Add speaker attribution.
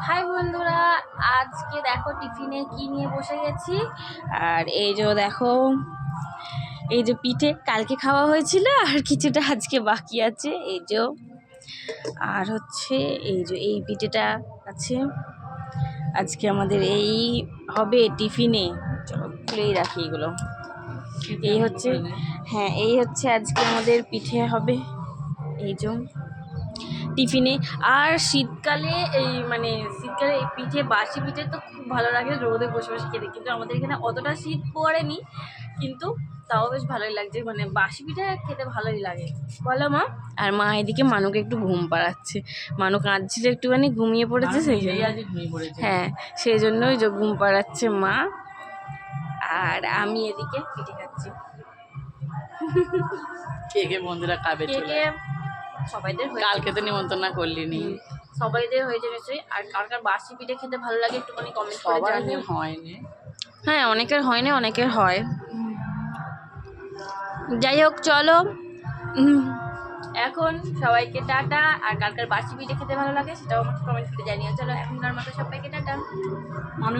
Speaker 1: High বন্ধুরা, আজকে দেখো টিফিনে কি নিয়ে বসে গেছি। আর এই যে দেখো, এই যে পিঠে কালকে খাওয়া হয়েছিল আর কিছুটা আজকে বাকি আছে। এই যে আর হচ্ছে এই যে এই পিঠেটা আছে আজকে আমাদের, এই হবে টিফিনে। চলো খুলেই রাখি এগুলো। এই হচ্ছে, হ্যাঁ এই হচ্ছে আজকে আমাদের পিঠে হবে এই যে টিফিনে। আর শীতকালে এই শীতকালে এই পিঠে, বাসি পিঠে তো খুব ভালো লাগে রোদে বসে বসে খেতে, কিন্তু আমাদের এখানে অতটা শীত পড়েনি, কিন্তু তাও বেশ ভালোই লাগছে। বাসি পিঠে খেতে ভালোই লাগে, বলো মা? আর মা এদিকে মানুকে একটু ঘুম পাড়াচ্ছে। মানু কাঁদছিল একটুখানি, ঘুমিয়ে পড়েছে সেই জন্য। হ্যাঁ সেই জন্যই যে ঘুম পাড়াচ্ছে মা। আর আমি এদিকে পিঠে খাচ্ছি।
Speaker 2: কে কে বন্ধুরা খাবে?
Speaker 1: কে সবাইদের
Speaker 2: কালকে তো নিমন্ত্রণ করলি নি।
Speaker 1: সবাইদের হয়েছে নিশ্চয়ই। আর কার কার বাসি পিঠে খেতে ভালো লাগে একটুখানি কমেন্ট করে জানিও।
Speaker 2: হয়নি,
Speaker 1: হ্যাঁ অনেকের হয়নি, অনেকের হয়। যাই হোক চলো, এখন সবাইকে টাটা। আর কার কার বাসি পিঠে খেতে ভালো লাগে সেটাও আমাকে কমেন্ট করে জানিও। চলো এখনকার মতো সবাইকে টাটা।
Speaker 2: মানুষ